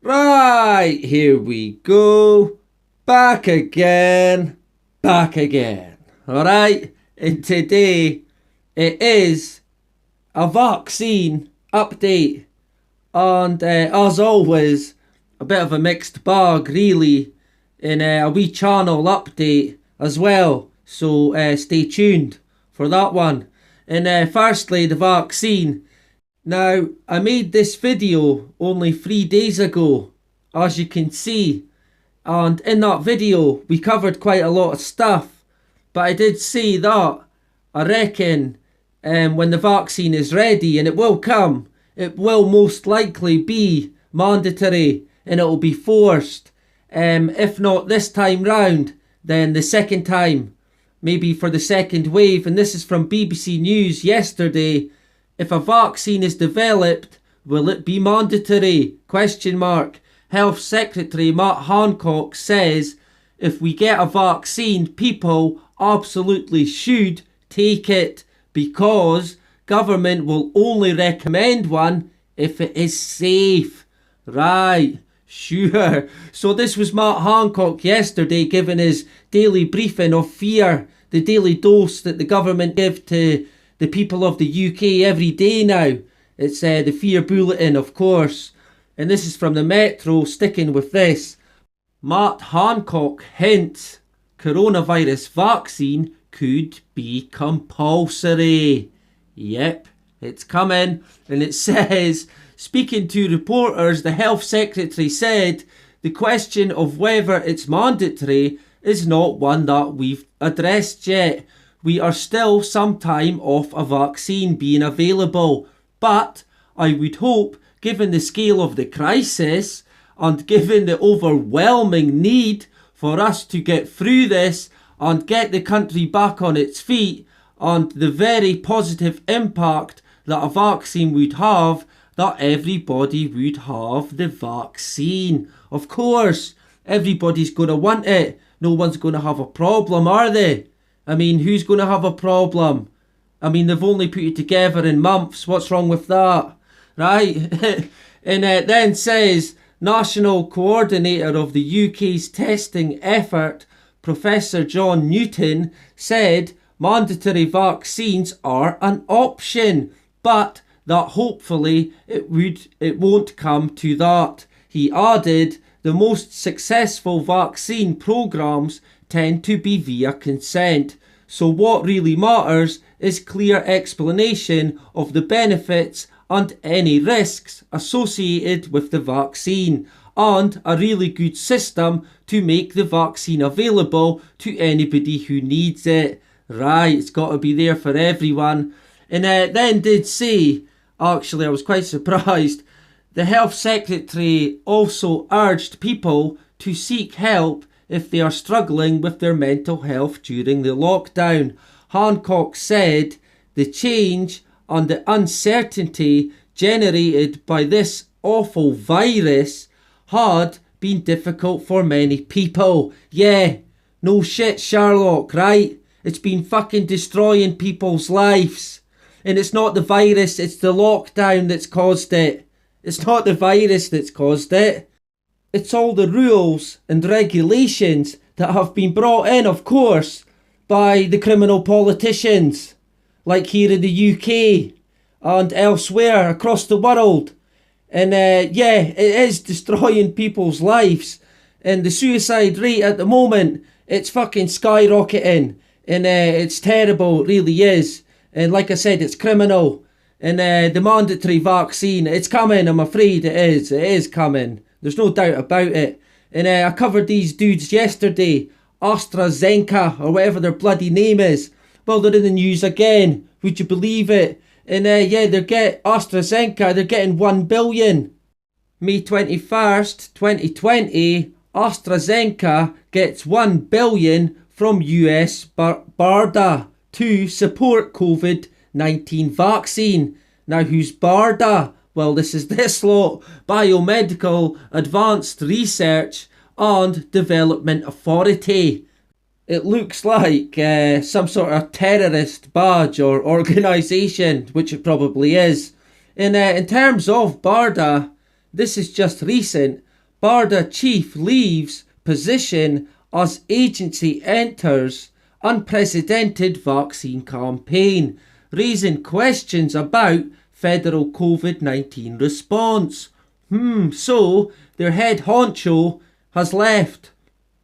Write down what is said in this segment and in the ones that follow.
Right, here we go. Back again. Back again. Alright, and today it is a vaccine update. And as always, a bit of a mixed bag, really, in a wee channel update as well. So stay tuned for that one. And firstly, the vaccine. Now, I made this video only 3 days ago, as you can see, and in that video we covered quite a lot of stuff, but I did say that I reckon when the vaccine is ready, and it will come, it will most likely be mandatory and it will be forced. If not this time round, then the second time, maybe for the second wave. And this is from BBC News yesterday. If a vaccine is developed, will it be mandatory? Question mark. Health Secretary Matt Hancock says if we get a vaccine, people absolutely should take it because government will only recommend one if it is safe. Right, sure. So this was Matt Hancock yesterday giving his daily briefing of fear, the daily dose that the government give to the people of the UK every day now. It's the fear bulletin, of course. And this is from the Metro, sticking with this. Matt Hancock hints coronavirus vaccine could be compulsory. Yep, it's coming. And it says, speaking to reporters, the Health Secretary said the question of whether it's mandatory is not one that we've addressed yet. We are still some time off a vaccine being available, but I would hope, given the scale of the crisis and given the overwhelming need for us to get through this and get the country back on its feet, and the very positive impact that a vaccine would have, that everybody would have the vaccine. Of course, everybody's going to want it. No one's going to have a problem, are they? I mean, who's going to have a problem? I mean, they've only put it together in months. What's wrong with that? Right? And it then says, National Coordinator of the UK's testing effort, Professor John Newton, said mandatory vaccines are an option, but that hopefully it won't come to that. He added, the most successful vaccine programmes tend to be via consent. So what really matters is clear explanation of the benefits and any risks associated with the vaccine, and a really good system to make the vaccine available to anybody who needs it. Right, it's got to be there for everyone. And then did say, actually I was quite surprised, the Health Secretary also urged people to seek help if they are struggling with their mental health during the lockdown. Hancock said the change and the uncertainty generated by this awful virus had been difficult for many people. Yeah, no shit, Sherlock, right? It's been fucking destroying people's lives. And it's not the virus, it's the lockdown that's caused it. It's not the virus that's caused it. It's all the rules and regulations that have been brought in, of course, by the criminal politicians, like here in the UK and elsewhere across the world. And yeah, it is destroying people's lives. And the suicide rate at the moment, it's fucking skyrocketing. And it's terrible, it really is. And like I said, it's criminal. And the mandatory vaccine, it's coming, I'm afraid it is. It is coming. There's no doubt about it. And I covered these dudes yesterday. AstraZeneca, or whatever their bloody name is. Well, they're in the news again. Would you believe it? And yeah, AstraZeneca, they're getting 1 billion. May 21st, 2020, AstraZeneca gets 1 billion from US BARDA to support COVID-19 vaccine. Now, who's BARDA? Well, this is this lot, Biomedical Advanced Research and Development Authority. It looks like some sort of terrorist badge or organisation, which it probably is. In terms of BARDA, this is just recent. BARDA chief leaves position as agency enters unprecedented vaccine campaign, raising questions about federal COVID-19 response. So their head honcho has left.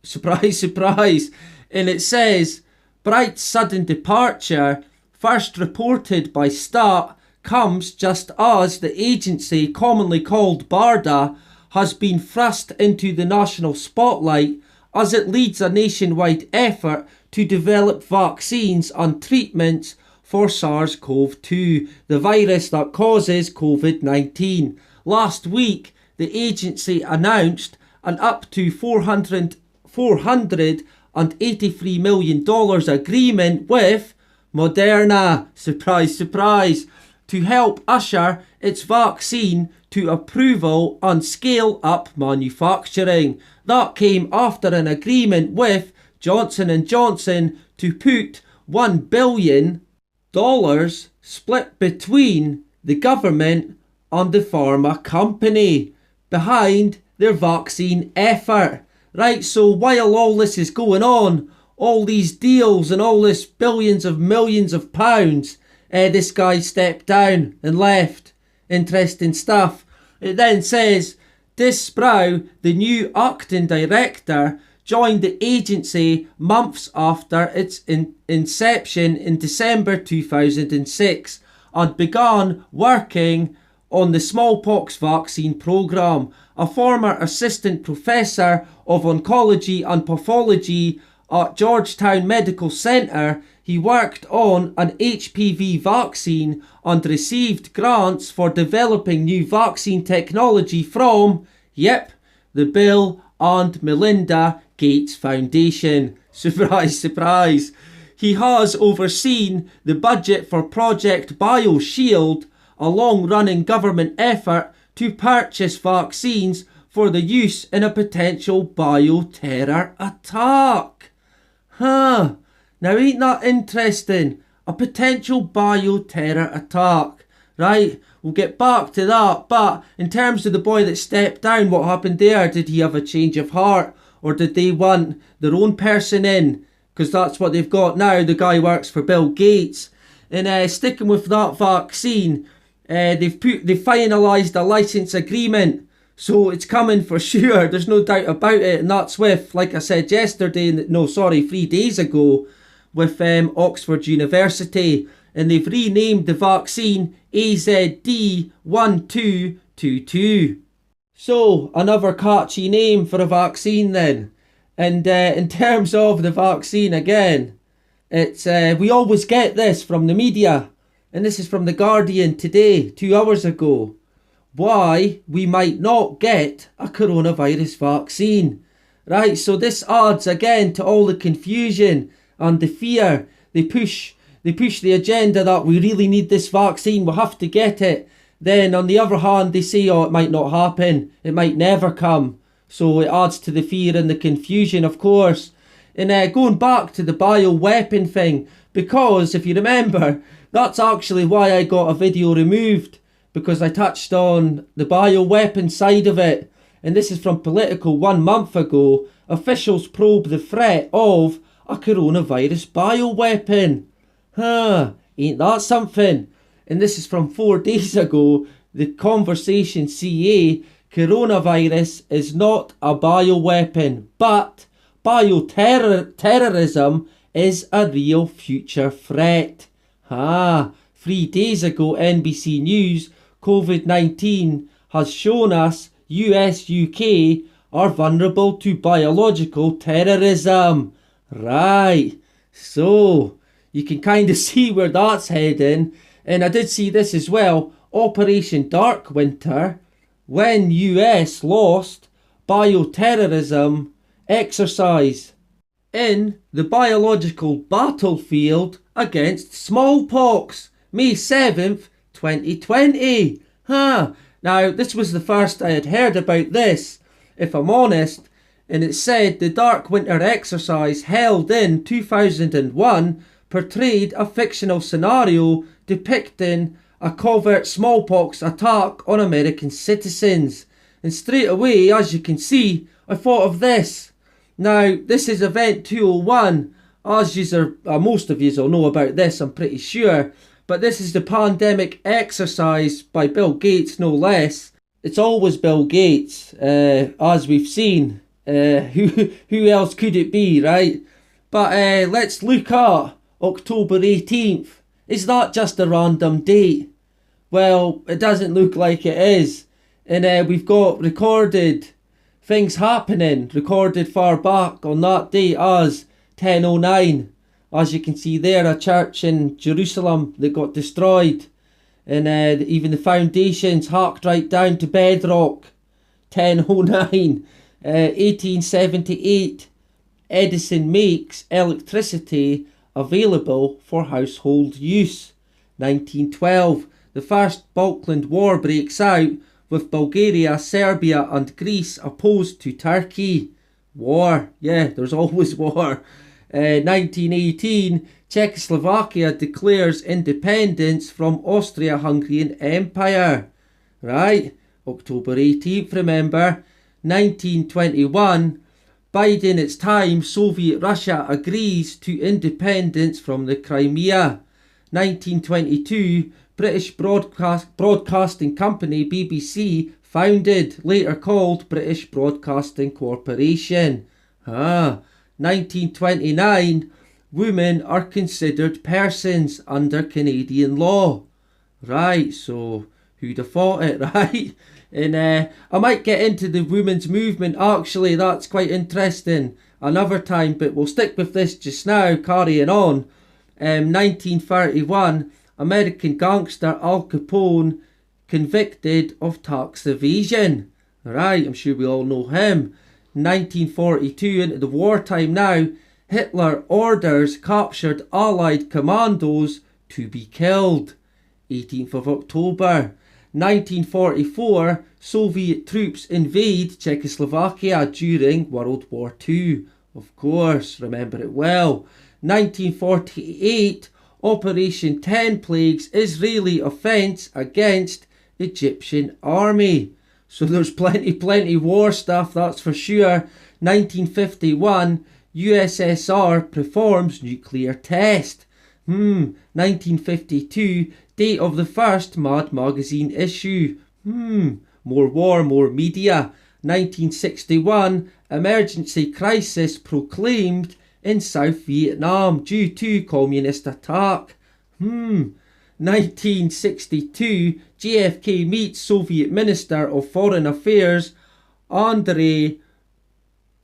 Surprise, surprise. And it says, Bright's sudden departure, first reported by Stat, comes just as the agency commonly called BARDA has been thrust into the national spotlight as it leads a nationwide effort to develop vaccines and treatments for SARS-CoV-2, the virus that causes COVID-19. Last week, the agency announced an up to $483 million agreement with Moderna, surprise, surprise, to help usher its vaccine to approval and scale up manufacturing. That came after an agreement with Johnson & Johnson to put $1 billion split between the government and the pharma company behind their vaccine effort. Right, so while all this is going on, all these deals and all this billions of millions of pounds, this guy stepped down and left. Interesting stuff. It then says, Des Sproul, the new acting director, joined the agency months after its inception in December 2006 and began working on the smallpox vaccine program. A former assistant professor of oncology and pathology at Georgetown Medical Center, he worked on an HPV vaccine and received grants for developing new vaccine technology from, the Bill and Melinda Gates Foundation. Surprise, surprise. He has overseen the budget for Project BioShield, a long-running government effort to purchase vaccines for the use in a potential bioterror attack. Now ain't that interesting? A potential bioterror attack. Right, we'll get back to that, but in terms of the boy that stepped down, what happened there? Did he have a change of heart? Or did they want their own person in? Because that's what they've got now. The guy works for Bill Gates. And sticking with that vaccine, they've finalised a licence agreement. So it's coming for sure. There's no doubt about it. And that's with, like I said 3 days ago, with Oxford University. And they've renamed the vaccine AZD1222. So, another catchy name for a vaccine then. And in terms of the vaccine again, it's we always get this from the media. And this is from The Guardian today, 2 hours ago. Why we might not get a coronavirus vaccine. Right, so this adds again to all the confusion and the fear. They push the agenda that we really need this vaccine, we have to get it. Then on the other hand, they say, it might not happen, it might never come. So it adds to the fear and the confusion, of course. And going back to the bioweapon thing, because if you remember, that's actually why I got a video removed, because I touched on the bioweapon side of it. And this is from Political 1 month ago. Officials probe the threat of a coronavirus bioweapon. Ain't that something? And this is from 4 days ago. The Conversation CA, coronavirus is not a bioweapon, but bioterrorism is a real future threat. 3 days ago, NBC News, COVID-19 has shown us US, UK are vulnerable to biological terrorism. Right, so you can kind of see where that's heading. And I did see this as well. Operation Dark Winter, when US lost bioterrorism exercise in the biological battlefield against smallpox, May 7th, 2020. Now, this was the first I had heard about this, if I'm honest. And it said the Dark Winter exercise held in 2001 portrayed a fictional scenario depicting a covert smallpox attack on American citizens. And straight away, as you can see, I thought of this. Now, this is Event 201. As most of you will know about this, I'm pretty sure. But this is the pandemic exercise by Bill Gates, no less. It's always Bill Gates, as we've seen. Who else could it be, right? But let's look at October 18th. Is that just a random date? Well, it doesn't look like it is. And we've got recorded things happening, recorded far back on that date as 1009. As you can see there, a church in Jerusalem that got destroyed. And even the foundations hacked right down to bedrock. 1009. 1878. Edison makes electricity available for household use. 1912. The First Balkan War breaks out with Bulgaria, Serbia and Greece opposed to Turkey. War. Yeah, there's always war. 1918. Czechoslovakia declares independence from Austria-Hungarian Empire. Right? October 18th, remember. 1921. Biden, it's time Soviet Russia agrees to independence from the Crimea. 1922. British Broadcasting Company, BBC, founded, later called British Broadcasting Corporation. 1929. Women are considered persons under Canadian law. Right, so who'd have thought it, right? And I might get into the women's movement, actually, that's quite interesting another time, but we'll stick with this just now, carrying on. 1931, American gangster Al Capone convicted of tax evasion. Right, I'm sure we all know him. 1942, into the wartime now, Hitler orders captured Allied commandos to be killed. 18th of October. 1944, Soviet troops invade Czechoslovakia during World War II. Of course, remember it well. 1948, Operation 10 Plagues Israeli offence against Egyptian army. So there's plenty war stuff, that's for sure. 1951, USSR performs nuclear test. 1952, date of the first Mad magazine issue. More war, more media. 1961, emergency crisis proclaimed in South Vietnam due to communist attack. 1962, JFK meets Soviet Minister of Foreign Affairs Andrei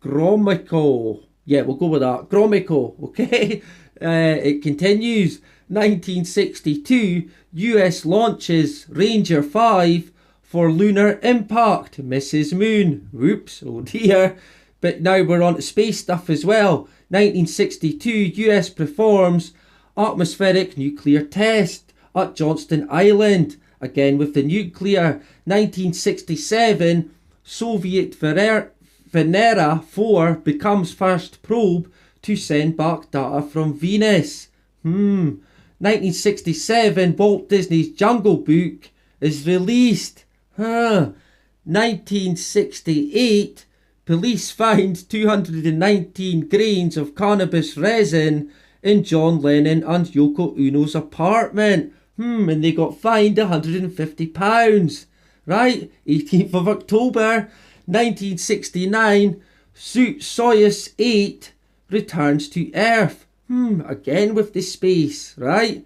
Gromyko. Yeah, we'll go with that. Gromyko, okay? It continues. 1962, US launches Ranger 5 for lunar impact. Mrs. Moon. Whoops, oh dear. But now we're on to space stuff as well. 1962, US performs atmospheric nuclear test at Johnston Island. Again with the nuclear. 1967, Soviet Venera 4 becomes first probe to send back data from Venus. 1967, Walt Disney's Jungle Book is released. 1968, police find 219 grains of cannabis resin in John Lennon and Yoko Ono's apartment. And they got fined £150. Right? 18th of October, 1969, Soyuz 8 returns to Earth. Again with the space, right?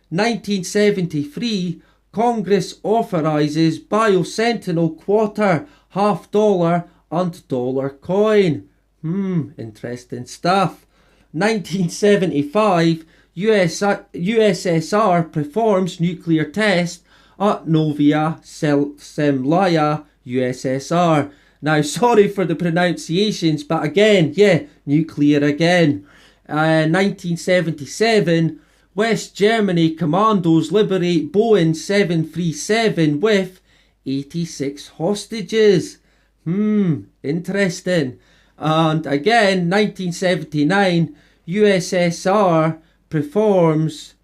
1973, Congress authorises Biosentinel quarter, $50 and dollar coin. Interesting stuff. 1975, USSR performs nuclear test at Novaya Zemlya, USSR. Now, sorry for the pronunciations, but again, yeah, nuclear again. 1977, West Germany commandos liberate Boeing 737 with 86 hostages. Interesting. And again, 1979, USSR performs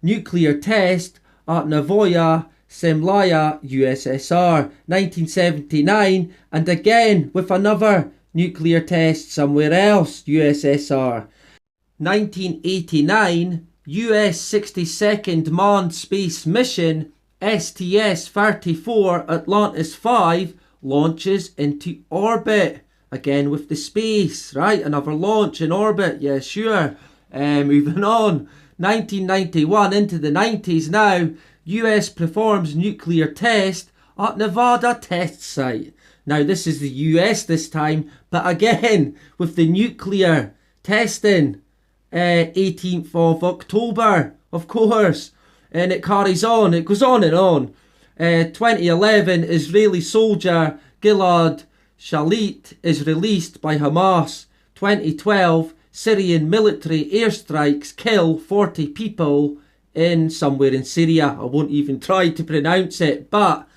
nuclear test at Novaya Semlya, USSR, 1979, and again with another nuclear test somewhere else, USSR. 1989, US 62nd Manned Space Mission, STS-34 Atlantis 5, launches into orbit. Again with the space, right? Another launch in orbit, yeah, sure. Moving on. 1991 into the 90s now, US performs nuclear test at Nevada test site. Now this is the US this time, but again with the nuclear testing. 18th of October, of course, and it carries on, it goes on and on. 2011, Israeli soldier Gilad Shalit is released by Hamas. 2012, Syrian military airstrikes kill 40 people in somewhere in Syria. I won't even try to pronounce it, but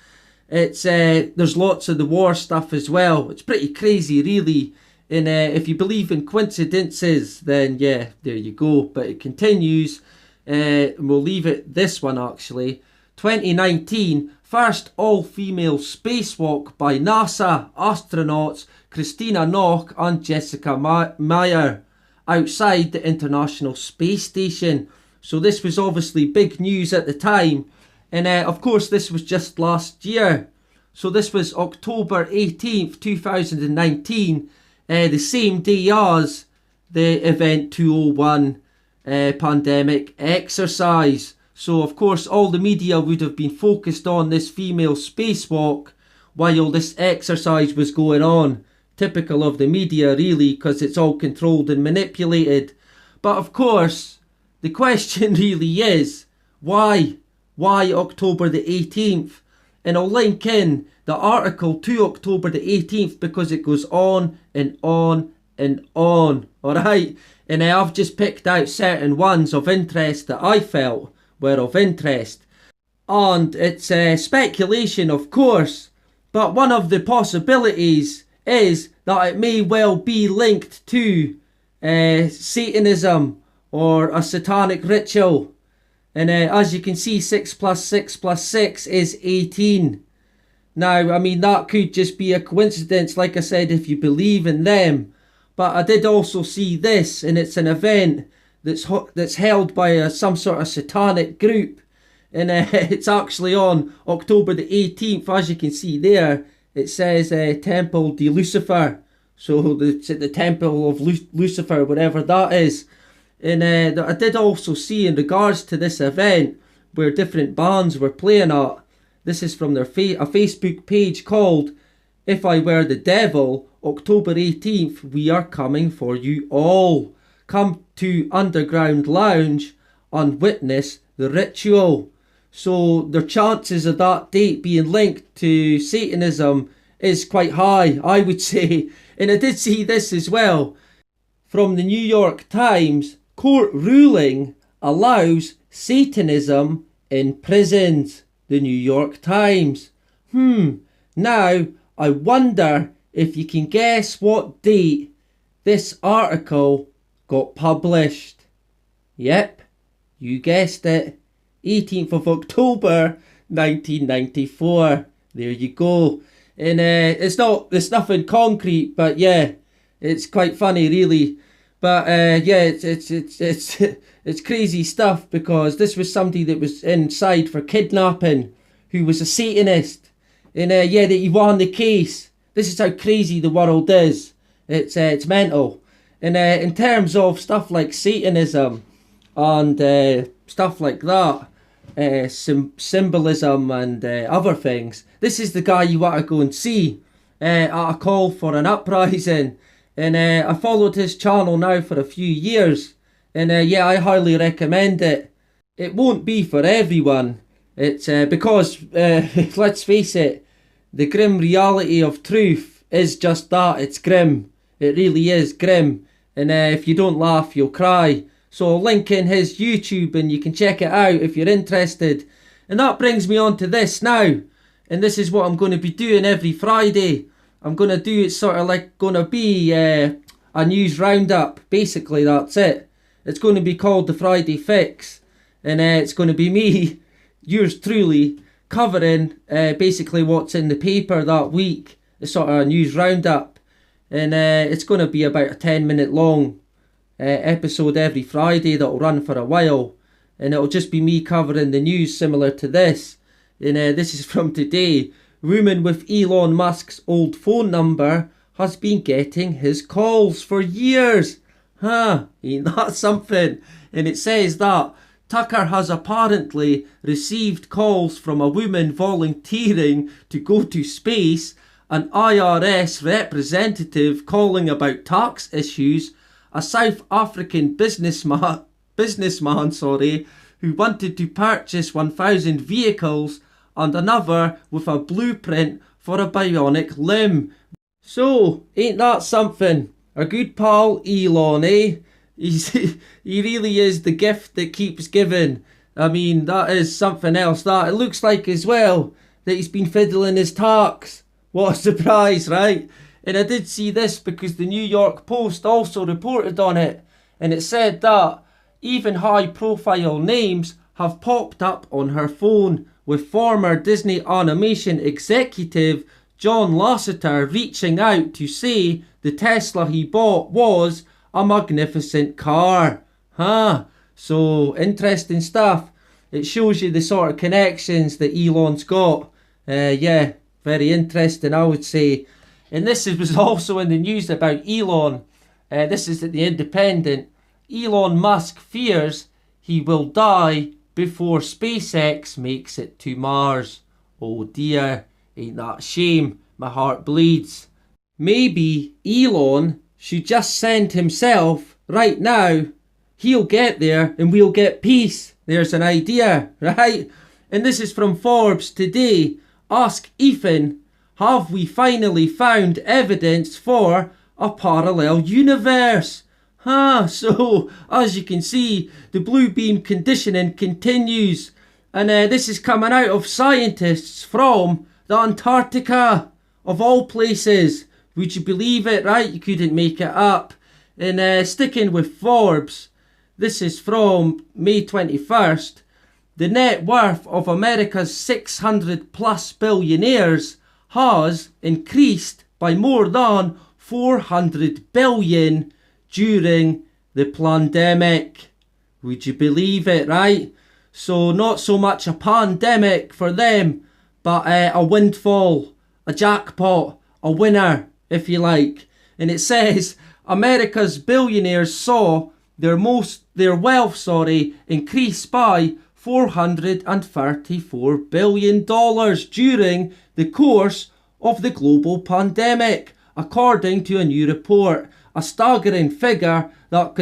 it's there's lots of the war stuff as well. It's pretty crazy, really. And if you believe in coincidences, then yeah, there you go. But it continues. And we'll leave it this one actually. 2019, first all-female spacewalk by NASA astronauts Christina Nock and Jessica Meyer outside the International Space Station. So this was obviously big news at the time. And of course this was just last year. So this was October 18th, 2019. The same day as the Event 201 pandemic exercise. So of course all the media would have been focused on this female spacewalk while this exercise was going on. Typical of the media really, because it's all controlled and manipulated. But of course the question really is, why? Why October the 18th? And I'll link in the article to October the 18th because it goes on and on and on. Alright? And I've just picked out certain ones of interest that I felt were of interest. And it's speculation, of course. But one of the possibilities is that it may well be linked to Satanism or a satanic ritual. And as you can see, 6 plus 6 plus 6 is 18. Now, I mean, that could just be a coincidence, like I said, if you believe in them. But I did also see this, and it's an event that's held by some sort of satanic group. And it's actually on October the 18th, as you can see there. It says Temple de Lucifer. So the Temple of Lucifer, whatever that is. And I did also see in regards to this event where different bands were playing at. This is from their a Facebook page called If I Were the Devil, October 18th, we are coming for you all. Come to Underground Lounge and witness the ritual. So the chances of that date being linked to Satanism is quite high, I would say. And I did see this as well from the New York Times. Court ruling allows Satanism in prisons. The New York Times. Now, I wonder if you can guess what date this article got published. Yep, you guessed it. 18th of October, 1994. There you go. And it's nothing concrete, but yeah, it's quite funny, really. But yeah, it's crazy stuff because this was somebody that was inside for kidnapping, who was a Satanist, and yeah, that he won the case. This is how crazy the world is. It's mental. And in terms of stuff like Satanism and stuff like that, symbolism and other things, this is the guy you want to go and see at a call for an uprising. And I followed his channel now for a few years. And yeah, I highly recommend it. It won't be for everyone. It's because, let's face it, the grim reality of truth is just that. It's grim. It really is grim. And if you don't laugh, you'll cry. So I'll link in his YouTube and you can check it out if you're interested. And that brings me on to this now. And this is what I'm going to be doing every Friday. I'm going to do, it's sort of like going to be a news roundup. Basically, that's it. It's going to be called the Friday Fix. And it's going to be me, yours truly, covering basically what's in the paper that week. It's sort of a news roundup. And it's going to be about a 10-minute long episode every Friday that'll run for a while. And it'll just be me covering the news similar to this. And this is from today. Woman with Elon Musk's old phone number has been getting his calls for years. Ain't that something? And it says that Tucker has apparently received calls from a woman volunteering to go to space, an IRS representative calling about tax issues, a South African businessman, who wanted to purchase 1,000 vehicles, and another with a blueprint for a bionic limb. So, ain't that something? Our good pal Elon, eh? He really is the gift that keeps giving. I mean, that is something else. That it looks like as well that he's been fiddling his tax. What a surprise, right? And I did see this because the New York Post also reported on it. And it said that even high-profile names have popped up on her phone, with former Disney animation executive John Lasseter reaching out to say the Tesla he bought was a magnificent car. So interesting stuff. It shows you the sort of connections that Elon's got. Yeah, very interesting, I would say. And this was also in the news about Elon. This is at the Independent. Elon Musk fears he will die before SpaceX makes it to Mars. Oh dear, ain't that a shame? My heart bleeds. Maybe Elon should just send himself right now. He'll get there and we'll get peace. There's an idea, right? And this is from Forbes today. Ask Ethan, have we finally found evidence for a parallel universe? So, as you can see, the blue beam conditioning continues. And this is coming out of scientists from the Antarctica, of all places. Would you believe it, right? You couldn't make it up. And sticking with Forbes, this is from May 21st. The net worth of America's 600 plus billionaires has increased by more than 400 billion during the pandemic. Would you believe it, right? So not so much a pandemic for them, but a windfall, a jackpot, a winner, if you like. And it says America's billionaires saw their wealth, increase by $434 billion during the course of the global pandemic, according to a new report. A staggering figure that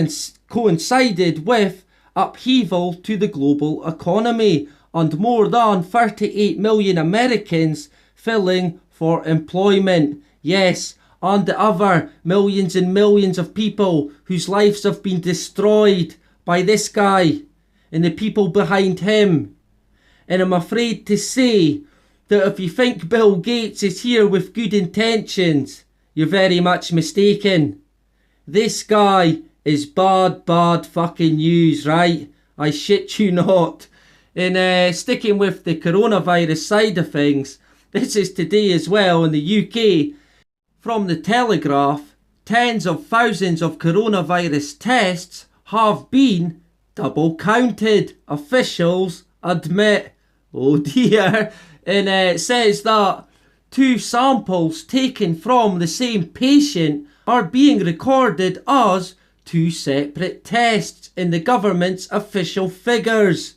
coincided with upheaval to the global economy and more than 38 million Americans filling for employment. Yes, and the other millions and millions of people whose lives have been destroyed by this guy and the people behind him. And I'm afraid to say that if you think Bill Gates is here with good intentions, you're very much mistaken. This guy is bad fucking news, right? I shit you not. And sticking with the coronavirus side of things, this is today as well in the UK. From the Telegraph, tens of thousands of coronavirus tests have been double counted, officials admit. Oh dear. And it says that 2 samples taken from the same patient are being recorded as 2 separate tests in the government's official figures.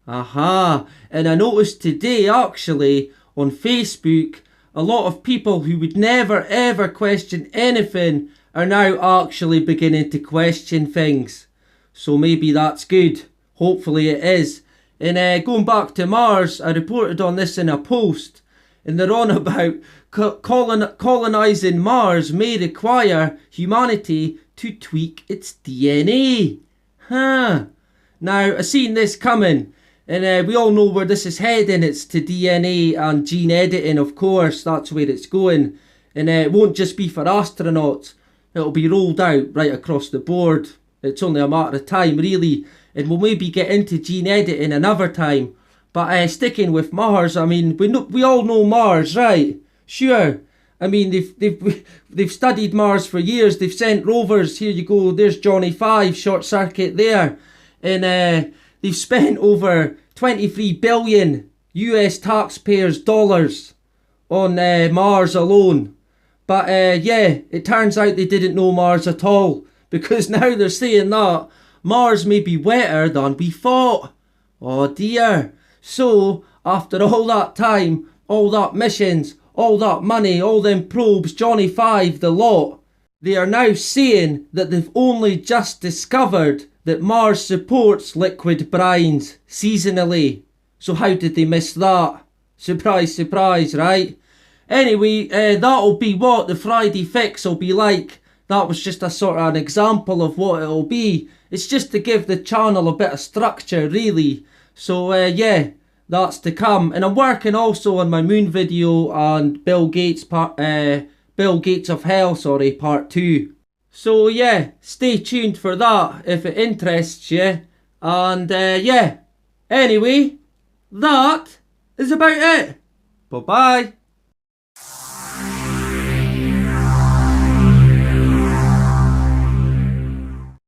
And I noticed today actually on Facebook, a lot of people who would never ever question anything are now actually beginning to question things. So maybe that's good. Hopefully it is. And going back to Mars, I reported on this in a post. And they're on about colonising Mars may require humanity to tweak its DNA. Now, I've seen this coming. And we all know where this is heading. It's to DNA and gene editing, of course. That's where it's going. And it won't just be for astronauts. It'll be rolled out right across the board. It's only a matter of time, really. And we'll maybe get into gene editing another time. But sticking with Mars, I mean, we all know Mars, right? Sure. I mean, they've studied Mars for years. They've sent rovers. Here you go. There's Johnny 5, short circuit there. And they've spent over 23 billion US taxpayers' dollars on Mars alone. But yeah, it turns out they didn't know Mars at all. Because now they're saying that Mars may be wetter than we thought. Oh dear. So, after all that time, all that missions, all that money, all them probes, Johnny 5, the lot, they are now saying that they've only just discovered that Mars supports liquid brines seasonally. So how did they miss that? Surprise, surprise, right? Anyway, that'll be what the Friday fix will be like. That was just a sort of an example of what it'll be. It's just to give the channel a bit of structure, really. So yeah, that's to come. And I'm working also on my moon video and Bill Gates of Hell, part 2. So yeah, stay tuned for that if it interests you. And yeah, anyway, that is about it. Bye bye.